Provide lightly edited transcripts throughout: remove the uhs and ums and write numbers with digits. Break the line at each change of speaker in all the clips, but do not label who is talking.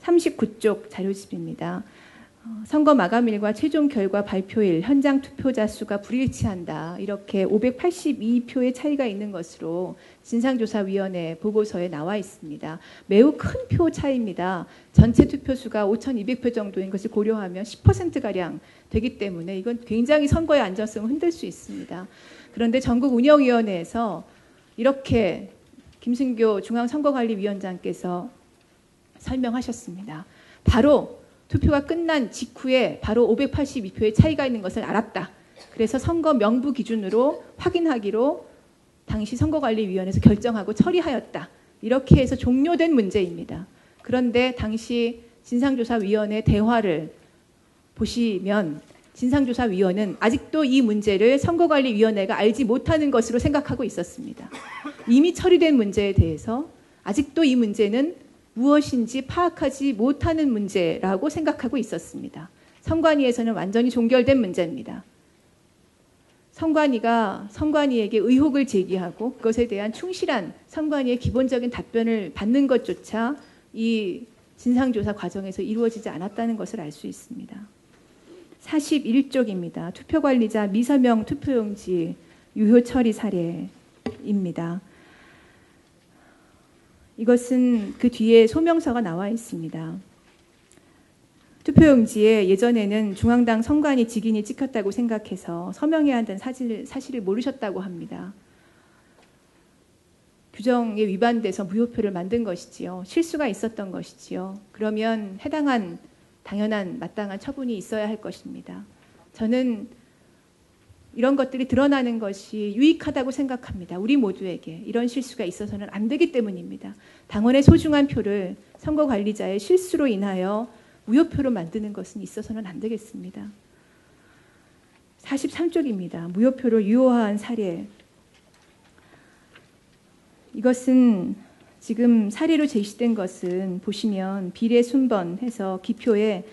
39쪽 자료집입니다. 선거 마감일과 최종 결과 발표일, 현장 투표자 수가 불일치한다. 이렇게 582표의 차이가 있는 것으로 진상조사위원회 보고서에 나와 있습니다. 매우 큰 표 차이입니다. 전체 투표수가 5,200표 정도인 것을 고려하면 10%가량 되기 때문에 이건 굉장히 선거의 안전성을 흔들 수 있습니다. 그런데 전국운영위원회에서 이렇게 김승교 중앙선거관리위원장께서 설명하셨습니다. 바로 투표가 끝난 직후에 바로 582표의 차이가 있는 것을 알았다. 그래서 선거 명부 기준으로 확인하기로 당시 선거관리위원회에서 결정하고 처리하였다. 이렇게 해서 종료된 문제입니다. 그런데 당시 진상조사위원회 대화를 보시면 진상조사위원회는 아직도 이 문제를 선거관리위원회가 알지 못하는 것으로 생각하고 있었습니다. 이미 처리된 문제에 대해서 아직도 이 문제는 무엇인지 파악하지 못하는 문제라고 생각하고 있었습니다. 선관위에서는 완전히 종결된 문제입니다. 선관위가 선관위에게 의혹을 제기하고 그것에 대한 충실한 선관위의 기본적인 답변을 받는 것조차 이 진상조사 과정에서 이루어지지 않았다는 것을 알 수 있습니다. 41쪽입니다. 투표관리자 미서명 투표용지 유효 처리 사례입니다. 이것은 그 뒤에 소명서가 나와 있습니다. 투표용지에 예전에는 중앙당 선관위 직인이 찍혔다고 생각해서 서명해야 한다는 사실을 모르셨다고 합니다. 규정에 위반돼서 무효표를 만든 것이지요. 실수가 있었던 것이지요. 그러면 해당한 당연한 마땅한 처분이 있어야 할 것입니다. 저는 이런 것들이 드러나는 것이 유익하다고 생각합니다. 우리 모두에게 이런 실수가 있어서는 안 되기 때문입니다. 당원의 소중한 표를 선거관리자의 실수로 인하여 무효표로 만드는 것은 있어서는 안 되겠습니다. 43쪽입니다. 무효표로 유효화한 사례. 이것은 지금 사례로 제시된 것은 보시면 비례 순번해서 기표에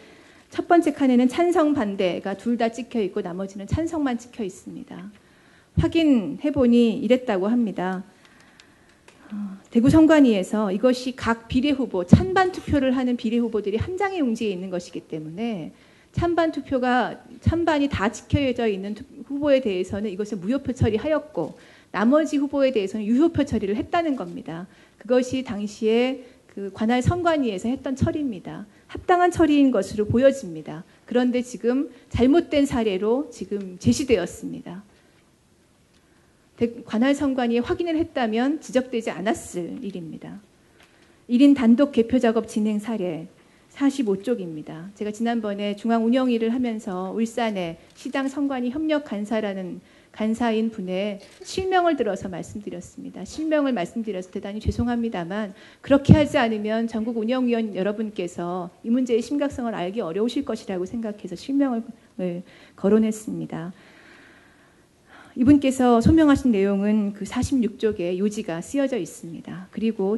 첫 번째 칸에는 찬성 반대가 둘 다 찍혀 있고 나머지는 찬성만 찍혀 있습니다. 확인해보니 이랬다고 합니다. 대구 선관위에서 이것이 각 비례 후보, 찬반 투표를 하는 비례 후보들이 한 장의 용지에 있는 것이기 때문에 찬반이 다 찍혀져 있는 후보에 대해서는 이것을 무효표 처리하였고 나머지 후보에 대해서는 유효표 처리를 했다는 겁니다. 그것이 당시에 그 관할 선관위에서 했던 처리입니다. 합당한 처리인 것으로 보여집니다. 그런데 지금 잘못된 사례로 지금 제시되었습니다. 관할 선관위에 확인을 했다면 지적되지 않았을 일입니다. 1인 단독 개표 작업 진행 사례 45쪽입니다. 제가 지난번에 중앙운영위를 하면서 울산의 시당 선관위 협력 간사라는 간사인 분의 실명을 들어서 말씀드렸습니다. 실명을 말씀드려서 대단히 죄송합니다만 그렇게 하지 않으면 전국 운영위원 여러분께서 이 문제의 심각성을 알기 어려우실 것이라고 생각해서 실명을 거론했습니다. 이분께서 소명하신 내용은 그 46쪽에 요지가 쓰여져 있습니다. 그리고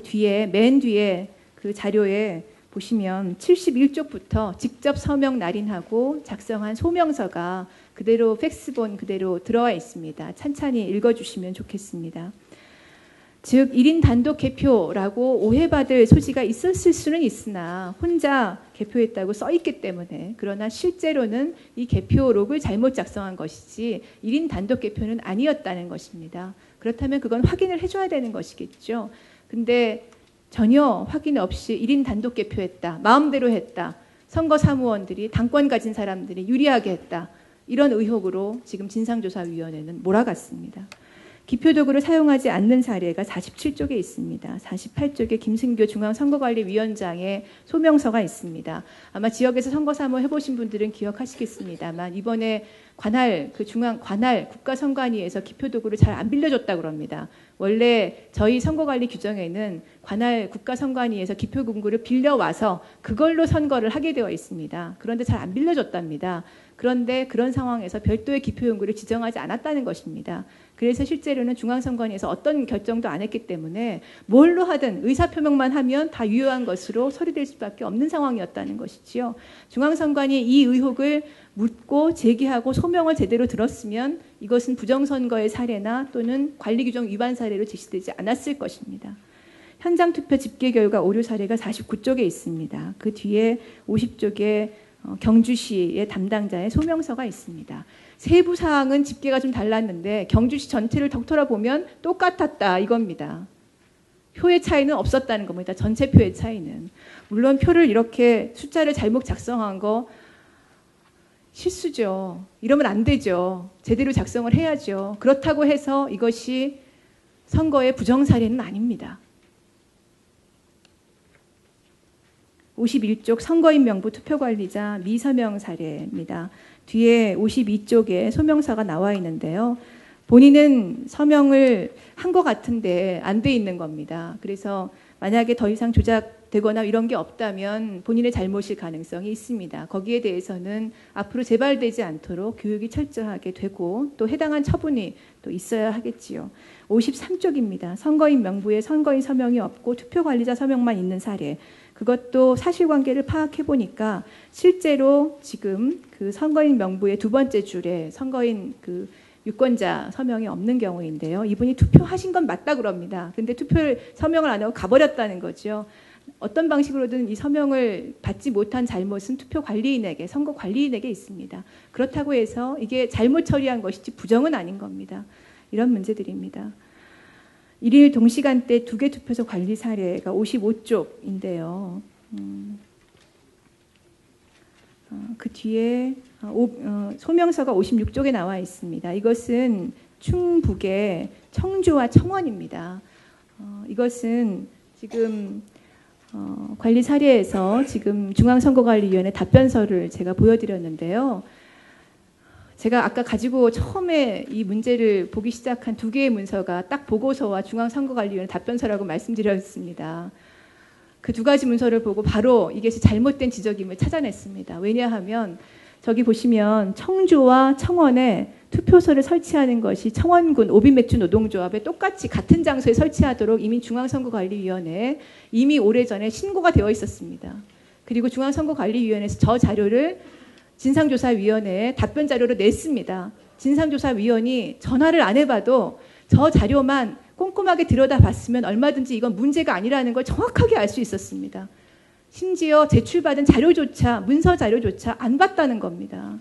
맨 뒤에 그 자료에 보시면 71쪽부터 직접 서명 날인하고 작성한 소명서가 그대로 팩스본 그대로 들어와 있습니다. 찬찬히 읽어주시면 좋겠습니다. 즉 1인 단독 개표라고 오해받을 소지가 있었을 수는 있으나 혼자 개표했다고 써있기 때문에 그러나 실제로는 이 개표록을 잘못 작성한 것이지 1인 단독 개표는 아니었다는 것입니다. 그렇다면 그건 확인을 해줘야 되는 것이겠죠. 근데 전혀 확인 없이 1인 단독 개표했다. 마음대로 했다. 선거 사무원들이 당권 가진 사람들이 유리하게 했다. 이런 의혹으로 지금 진상조사위원회는 몰아갔습니다. 기표도구를 사용하지 않는 사례가 47쪽에 있습니다. 48쪽에 김승교 중앙선거관리위원장의 소명서가 있습니다. 아마 지역에서 선거사무 해보신 분들은 기억하시겠습니다만 이번에 관할 국가선관위에서 기표도구를 잘 안 빌려줬다고 합니다. 원래 저희 선거관리 규정에는 관할 국가선관위에서 기표공구를 빌려와서 그걸로 선거를 하게 되어 있습니다. 그런데 잘 안 빌려줬답니다. 그런데 그런 상황에서 별도의 기표용구를 지정하지 않았다는 것입니다. 그래서 실제로는 중앙선관위에서 어떤 결정도 안 했기 때문에 뭘로 하든 의사표명만 하면 다 유효한 것으로 처리될 수밖에 없는 상황이었다는 것이지요. 중앙선관위 이 의혹을 묻고 제기하고 소명을 제대로 들었으면 이것은 부정선거의 사례나 또는 관리규정 위반 사례로 제시되지 않았을 것입니다. 현장 투표 집계 결과 오류 사례가 49쪽에 있습니다. 그 뒤에 50쪽에 경주시의 담당자의 소명서가 있습니다. 세부 사항은 집계가 좀 달랐는데 경주시 전체를 돌아보면 똑같았다 이겁니다. 표의 차이는 없었다는 겁니다. 전체 표의 차이는. 물론 표를 이렇게 숫자를 잘못 작성한 거 실수죠. 이러면 안 되죠. 제대로 작성을 해야죠. 그렇다고 해서 이것이 선거의 부정사례는 아닙니다. 51쪽 선거인 명부 투표관리자 미서명 사례입니다. 뒤에 52쪽에 소명서가 나와 있는데요. 본인은 서명을 한 것 같은데 안 돼 있는 겁니다. 그래서 만약에 더 이상 조작되거나 이런 게 없다면 본인의 잘못일 가능성이 있습니다. 거기에 대해서는 앞으로 재발되지 않도록 교육이 철저하게 되고 또 해당한 처분이 또 있어야 하겠지요. 53쪽입니다. 선거인 명부에 선거인 서명이 없고 투표관리자 서명만 있는 사례. 그것도 사실관계를 파악해 보니까 실제로 지금 그 선거인 명부의 두 번째 줄에 선거인 그 유권자 서명이 없는 경우인데요. 이분이 투표하신 건 맞다 그럽니다. 근데 서명을 안 하고 가버렸다는 거죠. 어떤 방식으로든 이 서명을 받지 못한 잘못은 투표관리인에게, 선거관리인에게 있습니다. 그렇다고 해서 이게 잘못 처리한 것이지 부정은 아닌 겁니다. 이런 문제들입니다. 일일 동시간대 2개 투표소 관리 사례가 55쪽인데요. 그 뒤에 소명서가 56쪽에 나와 있습니다. 이것은 충북의 청주와 청원입니다. 이것은 지금 관리 사례에서 지금 중앙선거관리위원회 답변서를 제가 보여드렸는데요. 제가 아까 가지고 처음에 이 문제를 보기 시작한 2개의 문서가 딱 보고서와 중앙선거관리위원회 답변서라고 말씀드렸습니다. 그 2가지 문서를 보고 바로 이것이 잘못된 지적임을 찾아냈습니다. 왜냐하면 저기 보시면 청주와 청원에 투표소를 설치하는 것이 청원군 오비맥주 노동조합에 똑같이 같은 장소에 설치하도록 이미 중앙선거관리위원회에 이미 오래전에 신고가 되어 있었습니다. 그리고 중앙선거관리위원회에서 저 자료를 진상조사위원회에 답변 자료로 냈습니다. 진상조사위원이 전화를 안 해봐도 저 자료만 꼼꼼하게 들여다봤으면 얼마든지 이건 문제가 아니라는 걸 정확하게 알 수 있었습니다. 심지어 제출받은 자료조차, 문서 자료조차 안 봤다는 겁니다.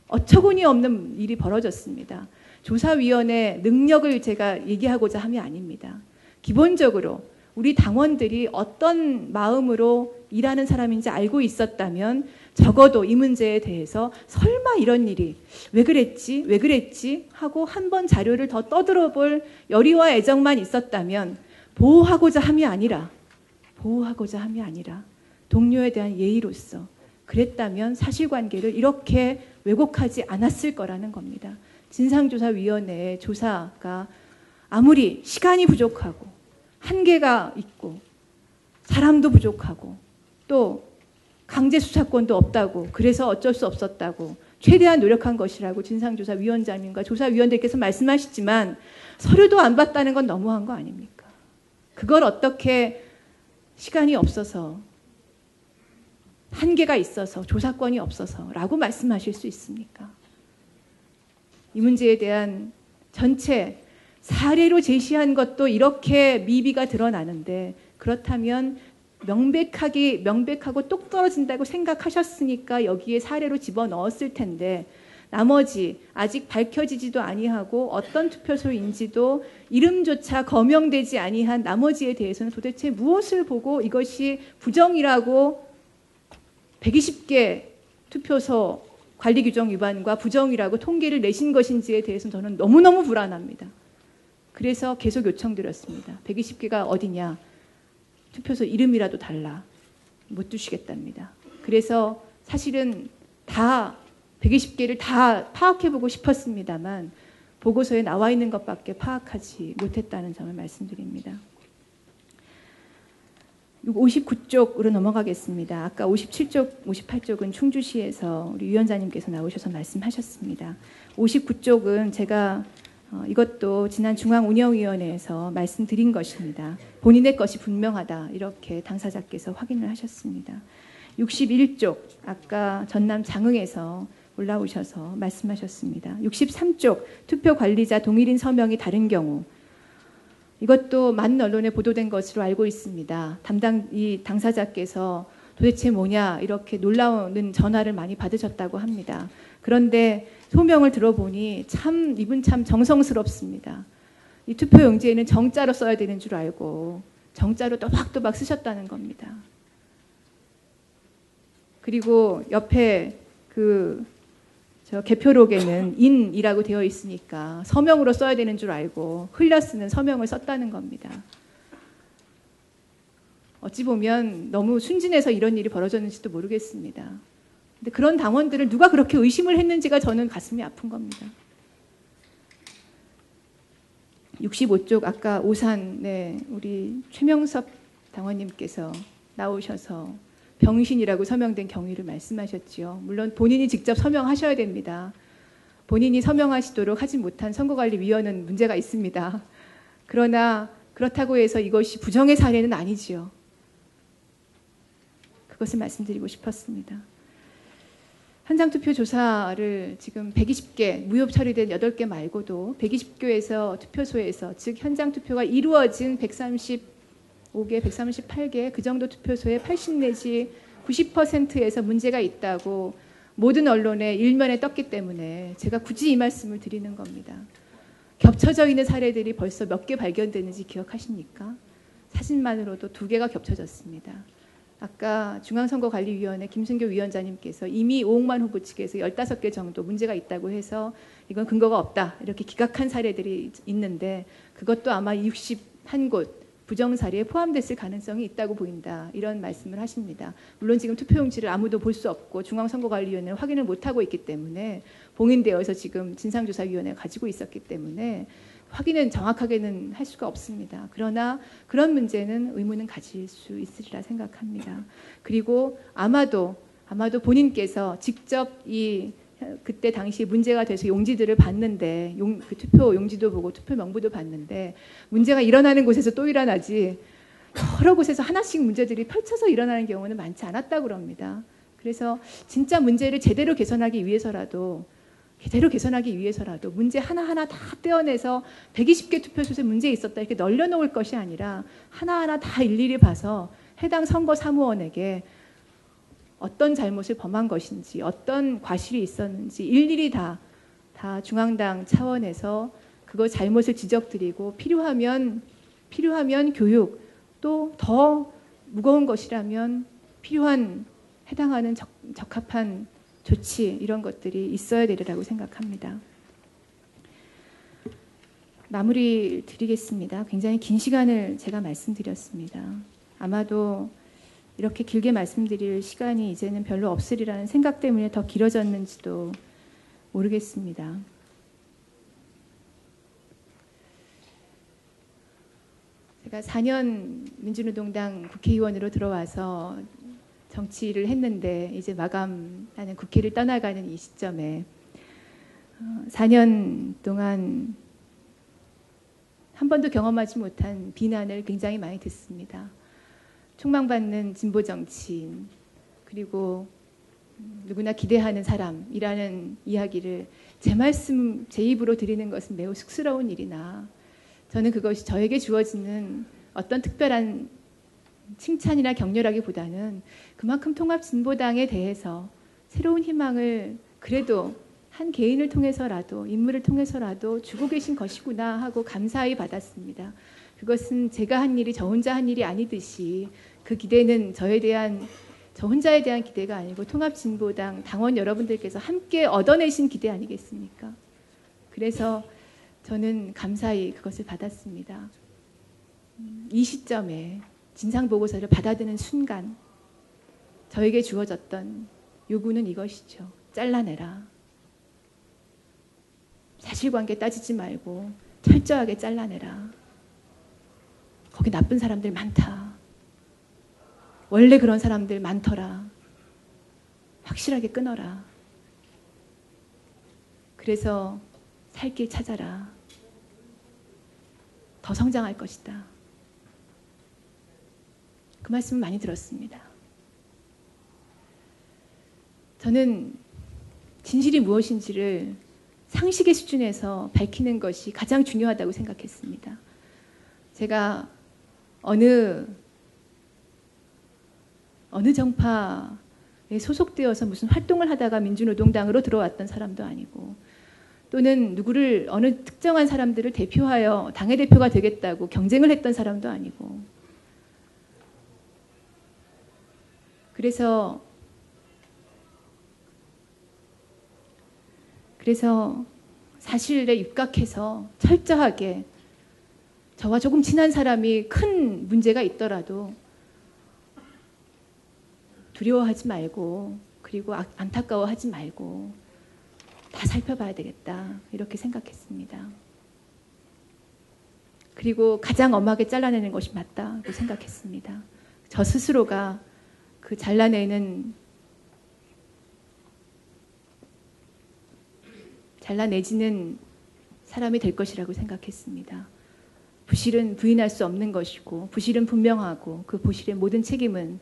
어처구니 없는 일이 벌어졌습니다. 조사위원회 능력을 제가 얘기하고자 함이 아닙니다. 기본적으로 우리 당원들이 어떤 마음으로 일하는 사람인지 알고 있었다면 적어도 이 문제에 대해서 설마 이런 일이 왜 그랬지 하고 한 번 자료를 더 떠들어 볼 열의와 애정만 있었다면 보호하고자 함이 아니라 동료에 대한 예의로서 그랬다면 사실관계를 이렇게 왜곡하지 않았을 거라는 겁니다. 진상조사위원회의 조사가 아무리 시간이 부족하고 한계가 있고 사람도 부족하고 또 강제수사권도 없다고 그래서 어쩔 수 없었다고 최대한 노력한 것이라고 진상조사위원장님과 조사위원들께서 말씀하시지만 서류도 안 봤다는 건 너무한 거 아닙니까? 그걸 어떻게 시간이 없어서 한계가 있어서 조사권이 없어서라고 말씀하실 수 있습니까? 이 문제에 대한 전체 사례로 제시한 것도 이렇게 미비가 드러나는데 그렇다면 명백하고 똑 떨어진다고 생각하셨으니까 여기에 사례로 집어넣었을 텐데 나머지 아직 밝혀지지도 아니하고 어떤 투표소인지도 이름조차 거명되지 아니한 나머지에 대해서는 도대체 무엇을 보고 이것이 부정이라고 120개 투표소 관리규정 위반과 부정이라고 통계를 내신 것인지에 대해서는 저는 너무너무 불안합니다. 그래서 계속 요청드렸습니다. 120개가 어디냐. 투표소 이름이라도 달라. 못 두시겠답니다. 그래서 사실은 다 120개를 다 파악해보고 싶었습니다만 보고서에 나와 있는 것밖에 파악하지 못했다는 점을 말씀드립니다. 59쪽으로 넘어가겠습니다. 아까 57쪽, 58쪽은 충주시에서 우리 위원장님께서 나오셔서 말씀하셨습니다. 59쪽은 제가 이것도 지난 중앙운영위원회에서 말씀드린 것입니다. 본인의 것이 분명하다 이렇게 당사자께서 확인을 하셨습니다. 61쪽 아까 전남 장흥에서 올라오셔서 말씀하셨습니다. 63쪽 투표관리자 동일인 서명이 다른 경우 이것도 많은 언론에 보도된 것으로 알고 있습니다. 이 당사자께서 도대체 뭐냐 이렇게 놀라운 전화를 많이 받으셨다고 합니다. 그런데 소명을 들어보니 이분 참 정성스럽습니다. 이 투표용지에는 정자로 써야 되는 줄 알고 정자로 또박또박 쓰셨다는 겁니다. 그리고 옆에 저 개표록에는 인이라고 되어 있으니까 서명으로 써야 되는 줄 알고 흘려 쓰는 서명을 썼다는 겁니다. 어찌 보면 너무 순진해서 이런 일이 벌어졌는지도 모르겠습니다. 근데 그런 당원들을 누가 그렇게 의심을 했는지가 저는 가슴이 아픈 겁니다. 65쪽 아까 오산에 우리 최명섭 당원님께서 나오셔서 병신이라고 서명된 경위를 말씀하셨지요. 물론 본인이 직접 서명하셔야 됩니다. 본인이 서명하시도록 하지 못한 선거관리위원회는 문제가 있습니다. 그러나 그렇다고 해서 이것이 부정의 사례는 아니지요. 그것을 말씀드리고 싶었습니다. 현장투표 조사를 지금 120개, 무효 처리된 8개 말고도 120개에서 투표소에서 즉 현장투표가 이루어진 135개, 138개 그 정도 투표소에 80 내지 90%에서 문제가 있다고 모든 언론의 일면에 떴기 때문에 제가 굳이 이 말씀을 드리는 겁니다. 겹쳐져 있는 사례들이 벌써 몇 개 발견되는지 기억하십니까? 사진만으로도 2개가 겹쳐졌습니다. 아까 중앙선거관리위원회 김승교 위원장님께서 이미 오홍만 후보 측에서 15개 정도 문제가 있다고 해서 이건 근거가 없다 이렇게 기각한 사례들이 있는데 그것도 아마 61곳 부정사례에 포함됐을 가능성이 있다고 보인다 이런 말씀을 하십니다. 물론 지금 투표용지를 아무도 볼 수 없고 중앙선거관리위원회는 확인을 못하고 있기 때문에 봉인되어서 지금 진상조사위원회가 가지고 있었기 때문에 확인은 정확하게는 할 수가 없습니다. 그러나 그런 문제는 의문은 가질 수 있으리라 생각합니다. 그리고 아마도 본인께서 직접 그때 당시 문제가 돼서 용지들을 봤는데 그 투표 용지도 보고 투표 명부도 봤는데 문제가 일어나는 곳에서 또 일어나지 여러 곳에서 하나씩 문제들이 펼쳐서 일어나는 경우는 많지 않았다고 그럽니다. 그래서 진짜 문제를 제대로 개선하기 위해서라도 문제 하나하나 다 떼어내서 120개 투표소에 문제 있었다 이렇게 널려놓을 것이 아니라 하나하나 다 일일이 봐서 해당 선거 사무원에게 어떤 잘못을 범한 것인지 어떤 과실이 있었는지 일일이 다 중앙당 차원에서 그거 잘못을 지적드리고 필요하면 교육 또 더 무거운 것이라면 필요한 해당하는 적합한 조치 이런 것들이 있어야 되리라고 생각합니다. 마무리 드리겠습니다. 굉장히 긴 시간을 제가 말씀드렸습니다. 아마도 이렇게 길게 말씀드릴 시간이 이제는 별로 없으리라는 생각 때문에 더 길어졌는지도 모르겠습니다. 제가 4년 민주노동당 국회의원으로 들어와서 정치를 했는데 이제 마감하는 국회를 떠나가는 이 시점에 4년 동안 한 번도 경험하지 못한 비난을 굉장히 많이 듣습니다. 총망받는 진보 정치인 그리고 누구나 기대하는 사람이라는 이야기를 제 입으로 드리는 것은 매우 쑥스러운 일이나 저는 그것이 저에게 주어지는 어떤 특별한 칭찬이나 격려라기보다는 그만큼 통합진보당에 대해서 새로운 희망을 그래도 한 개인을 통해서라도 인물을 통해서라도 주고 계신 것이구나 하고 감사히 받았습니다. 그것은 제가 한 일이 저 혼자 한 일이 아니듯이 그 기대는 저 혼자에 대한 기대가 아니고 통합진보당 당원 여러분들께서 함께 얻어내신 기대 아니겠습니까? 그래서 저는 감사히 그것을 받았습니다. 이 시점에 진상보고서를 받아드는 순간 저에게 주어졌던 요구는 이것이죠. 잘라내라. 사실관계 따지지 말고 철저하게 잘라내라. 거기 나쁜 사람들 많다. 원래 그런 사람들 많더라. 확실하게 끊어라. 그래서 살 길 찾아라. 더 성장할 것이다. 그 말씀을 많이 들었습니다. 저는 진실이 무엇인지를 상식의 수준에서 밝히는 것이 가장 중요하다고 생각했습니다. 제가 어느 정파에 소속되어서 무슨 활동을 하다가 민주노동당으로 들어왔던 사람도 아니고, 또는 누구를, 어느 특정한 사람들을 대표하여 당의 대표가 되겠다고 경쟁을 했던 사람도 아니고, 그래서 사실에 입각해서 철저하게 저와 조금 친한 사람이 큰 문제가 있더라도 두려워하지 말고, 그리고 안타까워하지 말고 다 살펴봐야 되겠다, 이렇게 생각했습니다. 그리고 가장 엄하게 잘라내는 것이 맞다고 생각했습니다. 저 스스로가 그 잘라내지는 사람이 될 것이라고 생각했습니다. 부실은 부인할 수 없는 것이고, 부실은 분명하고, 그 부실의 모든 책임은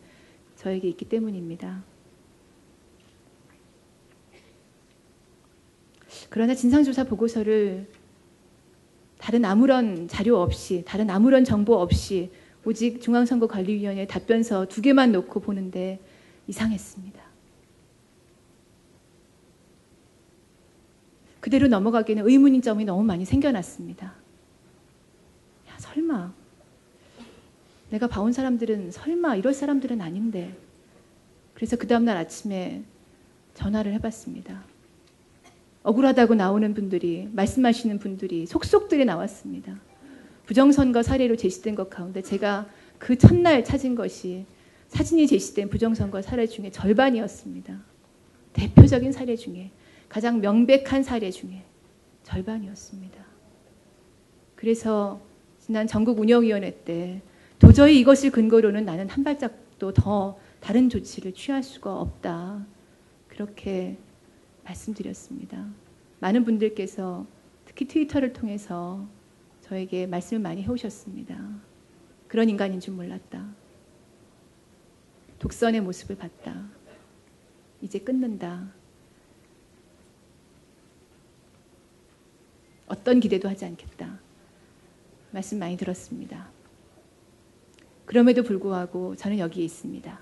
저에게 있기 때문입니다. 그러나 진상조사 보고서를 다른 아무런 자료 없이, 다른 아무런 정보 없이 오직 중앙선거관리위원회 답변서 2개만 놓고 보는데 이상했습니다. 그대로 넘어가기에는 의문인 점이 너무 많이 생겨났습니다. 야, 설마 내가 봐온 사람들은 설마 이럴 사람들은 아닌데. 그래서 그 다음날 아침에 전화를 해봤습니다. 억울하다고 나오는 분들이, 말씀하시는 분들이 속속들이 나왔습니다. 부정선거 사례로 제시된 것 가운데 제가 그 첫날 찾은 것이 사진이 제시된 부정선거 사례 중에 절반이었습니다. 대표적인 사례 중에, 가장 명백한 사례 중에 절반이었습니다. 그래서 지난 전국운영위원회 때 도저히 이것을 근거로는 나는 한 발짝도 더 다른 조치를 취할 수가 없다, 그렇게 말씀드렸습니다. 많은 분들께서 특히 트위터를 통해서 저에게 말씀을 많이 해오셨습니다. 그런 인간인 줄 몰랐다. 독선의 모습을 봤다. 이제 끊는다. 어떤 기대도 하지 않겠다. 말씀 많이 들었습니다. 그럼에도 불구하고 저는 여기에 있습니다.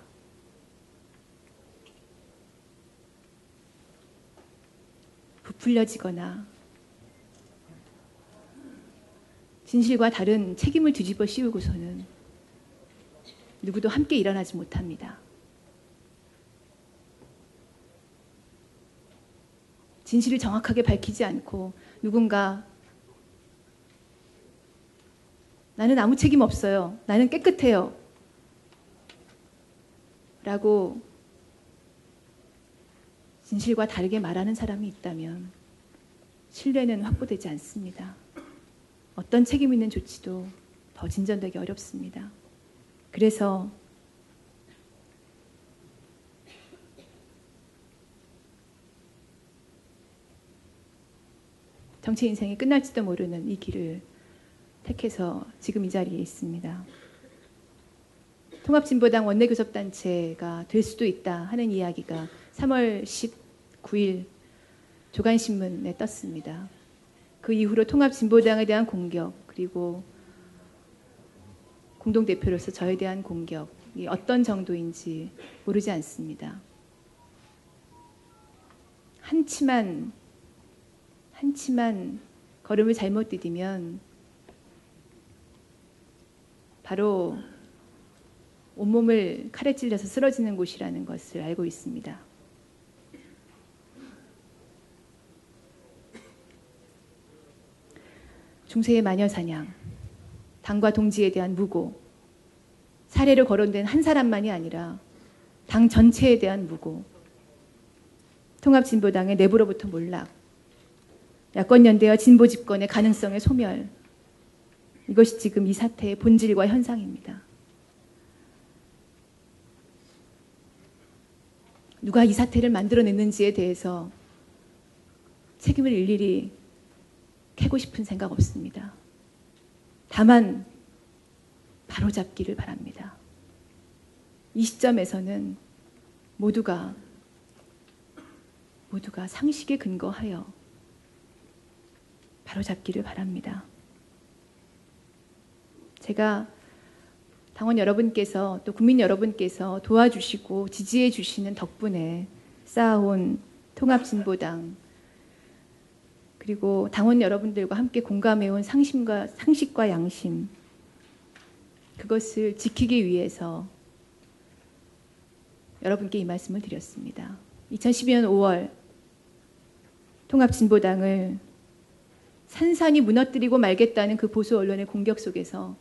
부풀려지거나 진실과 다른 책임을 뒤집어 씌우고서는 누구도 함께 일어나지 못합니다. 진실을 정확하게 밝히지 않고 누군가 나는 아무 책임 없어요, 나는 깨끗해요 라고 진실과 다르게 말하는 사람이 있다면 신뢰는 확보되지 않습니다. 어떤 책임 있는 조치도 더 진전되기 어렵습니다. 그래서 정치 인생이 끝날지도 모르는 이 길을 택해서 지금 이 자리에 있습니다. 통합진보당 원내교섭단체가 될 수도 있다 하는 이야기가 3월 19일 조간신문에 떴습니다. 그 이후로 통합진보당에 대한 공격, 그리고 공동대표로서 저에 대한 공격이 어떤 정도인지 모르지 않습니다. 한치만 걸음을 잘못 디디면 바로 온몸을 칼에 찔려서 쓰러지는 곳이라는 것을 알고 있습니다. 중세의 마녀사냥, 당과 동지에 대한 무고, 사례로 거론된 한 사람만이 아니라 당 전체에 대한 무고, 통합진보당의 내부로부터 몰락, 야권연대와 진보집권의 가능성의 소멸, 이것이 지금 이 사태의 본질과 현상입니다. 누가 이 사태를 만들어냈는지에 대해서 책임을 일일이 캐고 싶은 생각 없습니다. 다만 바로잡기를 바랍니다. 이 시점에서는 모두가 상식에 근거하여 바로잡기를 바랍니다. 제가 당원 여러분께서 또 국민 여러분께서 도와주시고 지지해 주시는 덕분에 쌓아온 통합진보당, 그리고 당원 여러분들과 함께 공감해온 상식과 양심, 그것을 지키기 위해서 여러분께 이 말씀을 드렸습니다. 2012년 5월 통합진보당을 산산이 무너뜨리고 말겠다는 그 보수 언론의 공격 속에서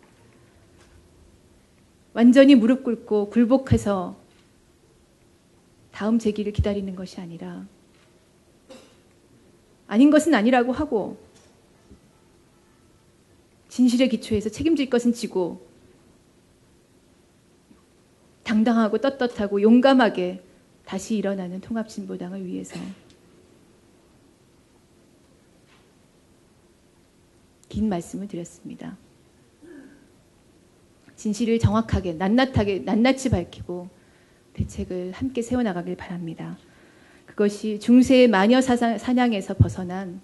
완전히 무릎 꿇고 굴복해서 다음 제기를 기다리는 것이 아니라, 아닌 것은 아니라고 하고 진실의 기초에서 책임질 것은 지고 당당하고 떳떳하고 용감하게 다시 일어나는 통합진보당을 위해서 긴 말씀을 드렸습니다. 진실을 정확하게 낱낱이 밝히고 대책을 함께 세워나가길 바랍니다. 그것이 중세의 마녀 사냥에서 벗어난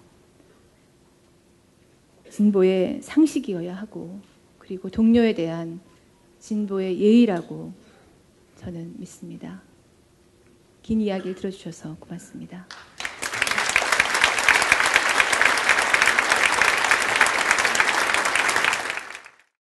진보의 상식이어야 하고, 그리고 동료에 대한 진보의 예의라고 저는 믿습니다. 긴 이야기를 들어주셔서 고맙습니다.